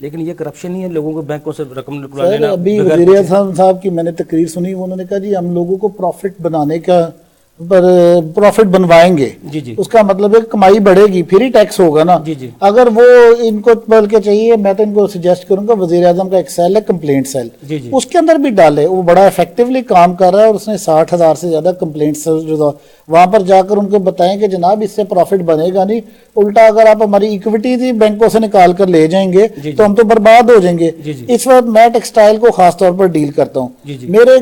لیکن یہ کرپشن نہیں ہے لوگوں کو بینکوں سے رقم نکلا سر لینا؟ ابھی وزیر اعظم صاحب کی میں نے تقریر سنی، انہوں نے کہا جی ہم لوگوں کو پروفٹ بنانے کا پروفٹ بنوائیں گے، جی جی اس کا مطلب ہے کمائی بڑھے گی، پھر ہی ٹیکس ہوگا نا۔ جی جی اگر وہ ان کو بلکہ چاہیے، میں تو ان کو سجیسٹ کروں گا وزیر اعظم کا ایک سیل ہے کمپلینٹ سیل، جی جی اس کے اندر بھی ڈالے، وہ بڑا افیکٹولی کام کر رہا ہے اور اس نے 60,000 سے زیادہ کمپلینٹس وہاں پر جا کر ان کو بتائیں کہ جناب اس سے پروفٹ بنے گا نہیں، الٹا اگر آپ ہماری اکویٹی تھی بینکوں سے نکال کر لے جائیں گے تو ہم تو برباد ہو جائیں گے۔ جی جی اس وقت میں ٹیکسٹائل کو خاص طور پر ڈیل کرتا ہوں، جی جی میرے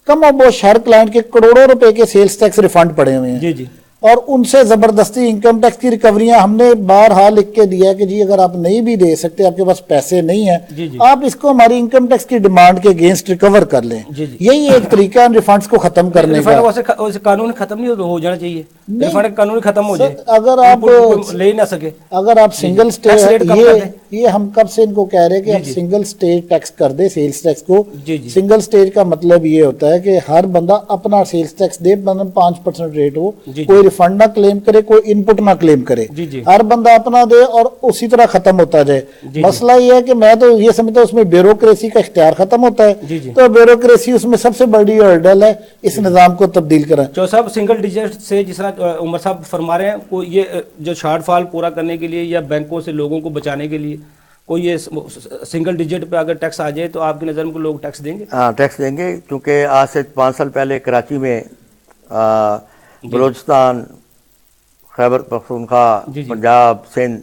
کم و بیش ہر کلائنٹ کے کروڑوں روپے کے سیلز ٹیکس ریفنڈ پڑے ہوئے ہیں، جی جی اور ان سے زبردستی انکم ٹیکس کی ریکوریاں ہم نے بارہا لکھ کے دیا کہ جی اگر آپ نہیں بھی دے سکتے، آپ کے پاس پیسے نہیں ہیں، جی جی آپ اس کو ہماری انکم ٹیکس کی ڈیمانڈ کے اگینسٹ ریکور کر لیں۔ جی جی یہی ایک طریقہ ہے ریفنڈز کو ختم کرنے کا۔ ریفنڈ ویسے قانون ختم نہیں ہو جانا چاہیے، ریفنڈ قانون ختم ہو جائے، اگر آپ لے ہی نہ سکے۔ اگر آپ سنگل ٹیکس ریٹ کم کر دیں۔ یہ ہم کب سے ان کو کہہ رہے ہیں کہ آپ سنگل سٹیج ٹیکس کر دیں سیلز ٹیکس کو۔ جی جی سنگل سٹیج کا مطلب یہ ہوتا ہے کہ ہر بندہ اپنا سیلز ٹیکس دے، 5% ریٹ ہو، جی کوئی ریفنڈ نہ کلیم کرے، کوئی ان پٹ نہ کلیم کرے، جی جی ہر بندہ اپنا دے اور اسی طرح ختم ہوتا جائے۔ جی مسئلہ یہ ہے کہ میں تو یہ سمجھتا ہوں اس میں بیوروکریسی کا اختیار ختم ہوتا ہے، جی جی تو بیوروکریسی اس میں سب سے بڑی ہرڈل ہے، اس نظام کو تبدیل کریں۔ جو صاحب سنگل ڈیجٹ سے جس طرح عمر صاحب فرما رہے ہیں، کوئی یہ جو شارٹ فال پورا کرنے کے لیے یا بینکوں سے لوگوں کو بچانے کے لیے کوئی یہ سنگل ڈیجٹ پہ اگر ٹیکس آ جائے تو آپ کی نظر میں لوگ ٹیکس دیں گے؟ ہاں ٹیکس دیں گے، کیونکہ آج سے 5 سال پہلے کراچی میں بلوچستان، خیبر پختونخوا، پنجاب، سندھ،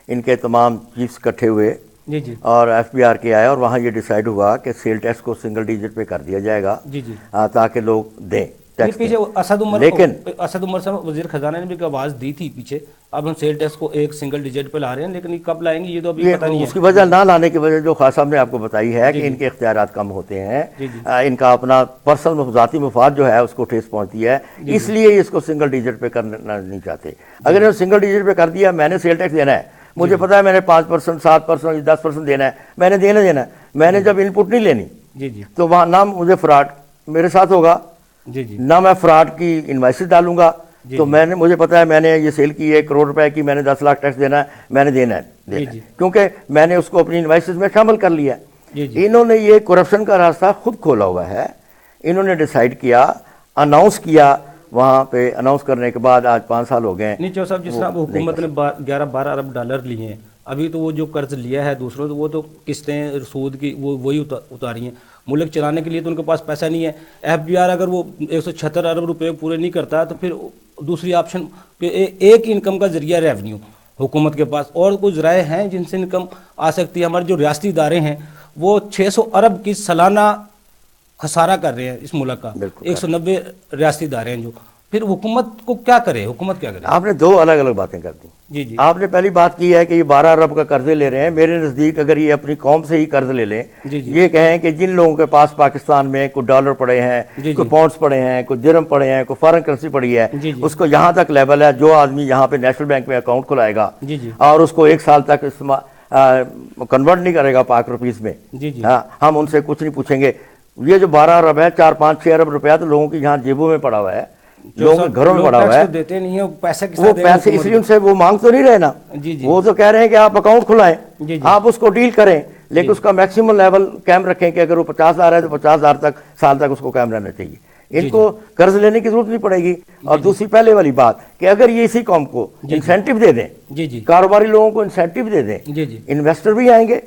ان کے تمام چیفز اکٹھے ہوئے جی جی اور ایف بی آر کے آئے اور وہاں یہ ڈیسائیڈ ہوا کہ سیل ٹیکس کو سنگل ڈیجٹ پہ کر دیا جائے گا جی جی تاکہ لوگ دیں ٹیکس پیچھے لیکن اسد عمر صاحب وزیر خزانہ نے بھی ایک آواز دی تھی پیچھے، اب ہم سیل ٹیکس کو ایک سنگل ڈیجٹ پہ لا رہے ہیں، لیکن یہ کب لائیں گے یہ تو ابھی پتہ نہیں ہے۔ اس کی وجہ نہ لانے کی وجہ جو خاص صاحب نے آپ کو بتائی ہے کہ ان کے اختیارات کم ہوتے ہیں، ان کا اپنا پرسنل ذاتی مفاد جو ہے اس کو ٹھیس پہنچتی ہے، اس لیے اس کو سنگل ڈیجٹ پہ کرنا نہیں چاہتے۔ اگر انہوں نے سنگل ڈیجٹ پہ کر دیا، میں نے سیل ٹیکس دینا ہے، مجھے پتا ہے میں نے 5%، 7%، 10% دینا ہے، میں نے دینا ہے، میں نے جب ان پٹ نہیں لینی جی جی تو وہاں نہ مجھے فراڈ میرے ساتھ ہوگا، جی جی نہ میں فراڈ کی انوائسز ڈالوں گا۔ تو مجھے پتا ہے میں نے یہ سیل کی ہے 1 کروڑ روپے کی، میں نے 10 لاکھ ٹیکس دینا ہے، میں نے دینا ہے کیونکہ میں نے اس کو اپنی انوائسز میں شامل کر لیا۔ انہوں نے یہ کرپشن کا راستہ خود کھولا ہوا ہے، انہوں نے ڈیسائیڈ کیا، اناؤنس کیا، وہاں پہ اناؤنس کرنے کے بعد آج 5 سال ہو گئے۔ نہیں چو صاحب، جس طرح حکومت نے 11-12 ارب ڈالر لیے ہیں، ابھی تو وہ جو قرض لیا ہے دوسروں تو وہ تو قسطیں سود کی وہی اتاری ہیں، ملک چلانے کے لیے تو ان کے پاس پیسہ نہیں ہے۔ ایف بی آر اگر وہ 176 ارب روپے پورے نہیں کرتا تو پھر دوسری آپشن ایک انکم کا ذریعہ ریونیو حکومت کے پاس، اور کچھ ذرائع ہیں جن سے انکم آ سکتی ہے۔ ہمارے جو ریاستی ادارے ہیں وہ 600 ارب کی سالانہ خسارہ کر رہے ہیں اس ملک کا، 190 ریاستی ادارے ہیں جو، پھر حکومت کو کیا کرے؟ حکومت کیا کرے؟ آپ نے 2 الگ الگ باتیں کر دی۔ جی جی آپ نے پہلی بات کی ہے کہ یہ 12 ارب کا قرضے لے رہے ہیں، میرے نزدیک اگر یہ اپنی قوم سے ہی قرض لے لیں، یہ کہیں کہ جن لوگوں کے پاس پاکستان میں کوئی ڈالر پڑے ہیں، کوئی پاؤنڈز پڑے ہیں، کوئی درہم پڑے ہیں، کوئی فارن کرنسی پڑی ہے، اس کو یہاں تک لیول ہے، جو آدمی یہاں پہ نیشنل بینک میں اکاؤنٹ کھلائے گا اور اس کو 1 سال تک کنورٹ نہیں کرے گا پاک روپیز میں، ہم ان سے کچھ نہیں پوچھیں گے۔ یہ جو 12 ارب ہے، 4-5-6 ارب روپیہ تو لوگوں کی یہاں جیبوں میں پڑا ہوا ہے، لوگوں کے گھروں میں پڑا ہوا ہے، دیتے نہیں ہیں، وہ پیسے اس لیے ان سے وہ مانگ تو نہیں رہے نا، وہ تو کہہ رہے ہیں کہ آپ اکاؤنٹ کھلائیں، آپ اس کو ڈیل کریں، لیکن اس کا میکسیمم لیول قائم رکھیں کہ اگر وہ 50,000 ہے تو 50,000 تک سال تک اس کو قائم رہنا چاہیے۔ ان کو قرض لینے کی ضرورت نہیں پڑے گی۔ اور دوسری پہلے والی بات کہ اگر یہ اسی قوم کو انسینٹیو دے دیں، کاروباری لوگوں کو انسینٹیو دے دیں، انویسٹر بھی آئیں گے،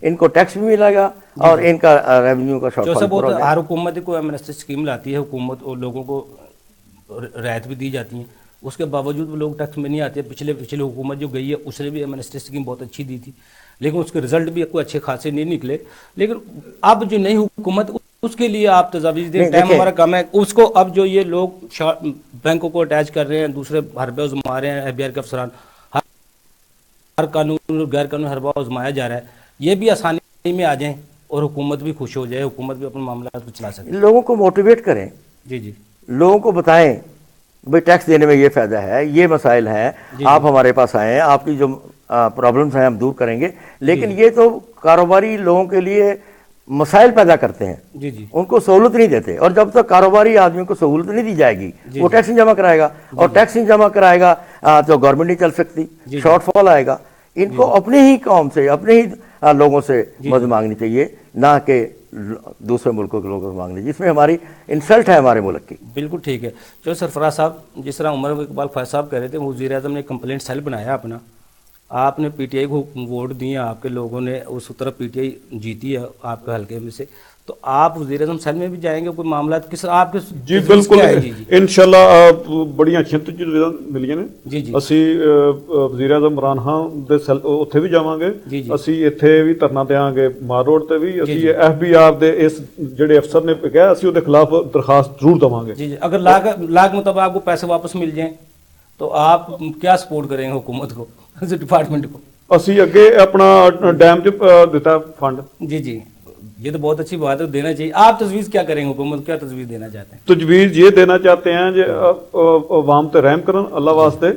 ان کو ٹیکس بھی ملے گا اور ان کا ریونیو کا شارٹ فال پورا ہو جائے گا۔ ہر حکومت کو ایمنسٹی اسکیم لاتی ہے حکومت، اور لوگوں کو رعایت بھی دی جاتی ہیں، اس کے باوجود وہ لوگ ٹیکس میں نہیں آتے۔ پچھلے حکومت جو گئی ہے اس نے بھی ایمنسٹی اسکیم بہت اچھی دی تھی، لیکن اس کے رزلٹ بھی کوئی اچھے خاصے نہیں نکلے۔ لیکن اب جو نئی حکومت اس کے لیے آپ تجاویز دیں، ٹائم ہمارا کم ہے، اس کو اب جو یہ لوگ بینکوں کو اٹیچ کر رہے ہیں، دوسرے حربے ازما رہے ہیں، ایف بی آر کے افسران، ہر قانون غیر قانون حربہ ازمایا جا رہا ہے، یہ بھی آسانی میں آ جائیں اور حکومت بھی خوش ہو جائے، حکومت بھی اپنے معاملات کو چلا سکے۔ لوگوں کو موٹیویٹ کریں، لوگوں کو بتائیں بھئی ٹیکس دینے میں یہ فائدہ ہے، یہ مسائل ہیں، آپ ہمارے پاس آئیں، آپ کی جو پرابلمز ہیں ہم دور کریں گے۔ لیکن یہ تو کاروباری لوگوں کے لیے مسائل پیدا کرتے ہیں، ان کو سہولت نہیں دیتے، اور جب تک کاروباری آدمی کو سہولت نہیں دی جائے گی وہ ٹیکس نہیں جمع کرائے گا، اور ٹیکس نہیں جمع کرائے گا تو گورنمنٹ نہیں چل سکتی، شارٹ فال آئے گا۔ ان کو اپنے ہی قوم سے اپنے ہی لوگوں سے مدد مانگنی چاہیے، نہ کہ دوسرے ملکوں کے لوگوں سے مانگنی چاہیے، جس میں ہماری انسلٹ ہے ہمارے ملک کی۔ بالکل ٹھیک ہے۔ چلو سرفراز صاحب، جس طرح عمر اقبال خواجہ صاحب کہہ رہے تھے، وزیر اعظم نے کمپلینٹ سیل بنایا اپنا، آپ نے پی ٹی آئی کو ووٹ دیے، آپ کے لوگوں نے اس طرف پی ٹی آئی جیتی ہے آپ کے حلقے میں سے، تو آپ وزیر اعظم سیل میں بھی جائیں گے؟ کوئی معاملات کس آپ کے؟ جی بالکل، انشاءاللہ بڑیاں تجویزاں ملیاں نے، ਅਸੀਂ ਵਜ਼ੀਰ ਆਜ਼ਮ ਇਮਰਾਨ ਖਾਨ ਦੇ ਉੱਥੇ ਵੀ ਜਾਵਾਂਗੇ, ਅਸੀਂ ਇੱਥੇ ਵੀ ਧਰਨਾ ਦੇਵਾਂਗੇ ਮਾਰ ਰੋਡ ਤੇ ਵੀ, ਅਸੀਂ FBI ਦੇ ਇਸ ਜਿਹੜੇ ਅਫਸਰ ਨੇ ਕਿਹਾ ਅਸੀਂ ਉਹਦੇ ਖਿਲਾਫ ਦਰਖਾਸਤ ਜ਼ਰੂਰ ਦੇਵਾਂਗੇ। جی اگر لاکھ مطلب آپ کو پیسے واپس مل جائیں تو آپ کیا سپورٹ کریں گے حکومت کو، ڈپارٹمنٹ کو؟ ਅਸੀਂ ਅੱਗੇ ਆਪਣਾ ਡੈਮ 'ਚ ਦਿੱਤਾ ਫੰਡ۔ جی جی، یہ تو بہت اچھی بات ہے، دینا چاہیے۔ آپ تجویز کیا کریں گے، حکومت کیا تجویز دینا چاہتے ہیں؟ تجویز یہ دینا چاہتے ہیں کہ عوام تے رحم کرن اللہ واسطے،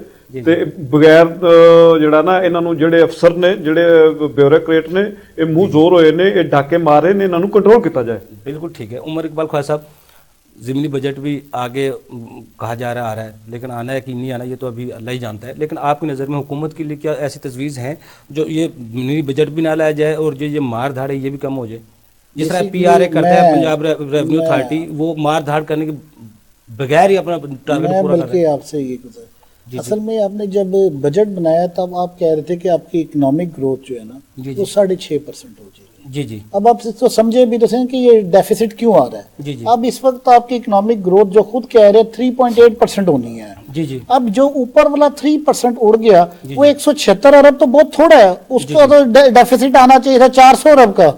تے بغیر جڑا نا انہاں نوں جڑے افسر نے جڑے بیوروکریٹ نے یہ منہ زور ہوئے نے، یہ ڈاکے مارے نے، انہاں نوں کنٹرول کیتا جائے۔ بالکل ٹھیک ہے۔ عمر اقبال خواجہ صاحب، ضمنی بجٹ بھی آگے کہا جا رہا آ رہا ہے، لیکن آنا ہے کہ نہیں آنا یہ تو ابھی اللہ ہی جانتا ہے، لیکن آپ کی نظر میں حکومت کے لیے کیا ایسی تجویز ہیں جو یہ ضمنی بجٹ بھی نہ لایا جائے اور جو یہ مار دھاڑ ہے یہ بھی کم ہو جائے؟ جس طرح پی آر اے کرتا ہے پنجاب ریونیو اتھارٹی، وہ مار دھاڑ کرنے کے بغیر ہی اپنا ٹارگٹ پورا کر رہا ہے۔ بلکہ آپ سے یہ گزر، اصل میں آپ نے جب بجٹ بنایا تب آپ کہہ رہے تھے کہ آپ کی اکنامک گروتھ جو ہے نا وہ 6.5% ہو جائے گی۔ جی جی، اب آپ تو سمجھے بھی تو صحیح کہ یہ ڈیفیسٹ کیوں آ رہا ہے۔ جی جی، اب اس وقت آپ کی اکنامک گروتھ جو خود کہہ رہے 3.8% ہونی ہے، جی جی، اب جو اوپر والا 3% اڑ گیا وہ 176 ارب تو بہت تھوڑا ہے، اس کو تو ڈیفیسٹ آنا چاہیے تھا 400 ارب کا۔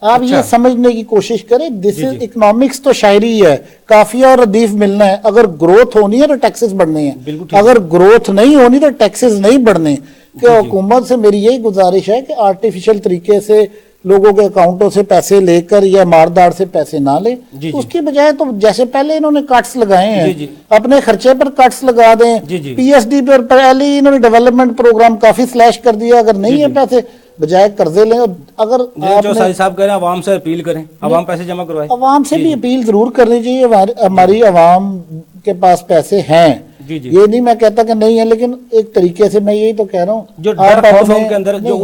آپ یہ سمجھنے کی کوشش کریں، دس از اکنامکس تو شاعری ہے، کافیہ اور ردیف ملنا ہے۔ اگر گروتھ ہونی ہے تو ٹیکسز بڑھنے ہیں، اگر گروتھ نہیں ہونی تو ٹیکسز نہیں بڑھنے۔ کہ حکومت سے میری یہی گزارش ہے کہ آرٹیفیشل طریقے سے لوگوں کے اکاؤنٹوں سے پیسے لے کر یا ماردار سے پیسے نہ لیں، اس کی بجائے تو جیسے پہلے انہوں نے کٹس لگائے ہیں اپنے خرچے پر کٹس لگا دیں۔ پی ایس ڈی پر پہلے ہی انہوں نے ڈیولپمنٹ پروگرام کافی سلیش کر دیا، اگر نہیں ہے پیسے بجائے قرضے لیں۔ اگر جو ساجد صاحب کہہ رہے ہیں عوام سے اپیل کریں، عوام پیسے جمع کروائیں، عوام سے بھی اپیل ضرور کرنی چاہیے۔ ہماری عوام کے پاس پیسے ہیں، یہ نہیں میں کہتا کہ نہیں ہے، لیکن ایک طریقے سے میں یہی تو کہہ رہا ہوں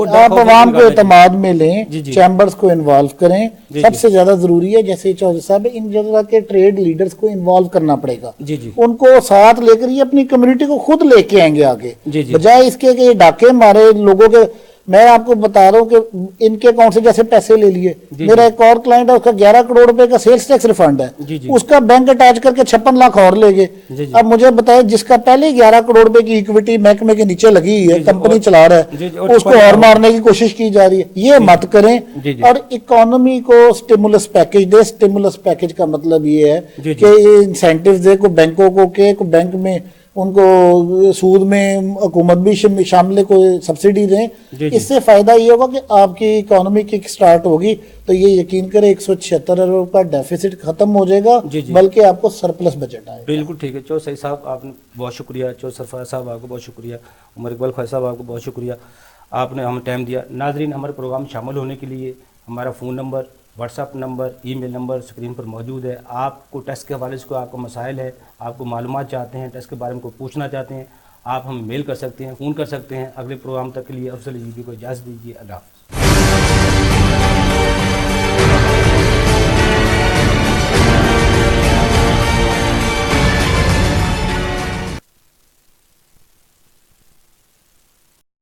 آپ عوام کو اعتماد میں لیں، چیمبرز کو انوالو کریں۔ سب سے زیادہ ضروری ہے جیسے چودھری صاحب ان جگہ کے ٹریڈ لیڈرز کو انوالو کرنا پڑے گا، ان کو ساتھ لے کر یہ اپنی کمیونٹی کو خود لے کے آئیں گے آگے، بجائے اس کے کہ یہ ڈاکے مارے لوگوں کے۔ میں آپ کو بتا رہا ہوں کہ ان کے اکاؤنٹ سے جیسے پیسے لے لیے، میرا ایک اور کلائنٹ ہے، اس کا 11 کروڑ روپے کا سیلز ٹیکس ریفنڈ ہے، اس کا بینک اٹیچ کر کے 56 لاکھ اور لے گئے۔ اب مجھے بتائیں جس کا پہلے 11 کروڑ روپے کی ایکویٹی محکمے کے نیچے لگی ہے، کمپنی چلا رہا ہے، اس کو اور مارنے کی کوشش کی جا رہی ہے۔ یہ مت کریں اور اکانومی کو سٹیمولس پیکج دے۔ سٹیمولس پیکج کا مطلب یہ ہے کہ انسینٹیوز دے کو بینکوں کو، کہ بینک میں ان کو سود میں حکومت بھی شامل کو سبسڈی دیں۔ اس سے فائدہ یہ ہوگا کہ آپ کی اکانومی کک سٹارٹ ہوگی، تو یہ یقین کریں 176 ارب کا ڈیفیسٹ ختم ہو جائے گا، بلکہ آپ کو سرپلس بجٹ آئے گا۔ بالکل ٹھیک ہے۔ چودھری صاحب آپ نے بہت شکریہ، چودھری سرفراز صاحب آپ کو بہت شکریہ، عمر اقبال خواجہ صاحب آپ کو بہت شکریہ، آپ نے ہمیں ٹائم دیا۔ ناظرین، ہمارے پروگرام شامل ہونے کے لیے ہمارا phone number, WhatsApp number, email number screen پر موجود ہے۔ آپ کو ٹیسٹ کے حوالے سے کوئی آپ کو مسائل ہے، آپ کو معلومات چاہتے ہیں، ٹیسٹ کے بارے میں کوئی پوچھنا چاہتے ہیں، آپ ہمیں میل کر سکتے ہیں، فون کر سکتے ہیں۔ اگلے پروگرام تک کے لیے افضل جی کو اجازت دیجیے، اللہ حافظ۔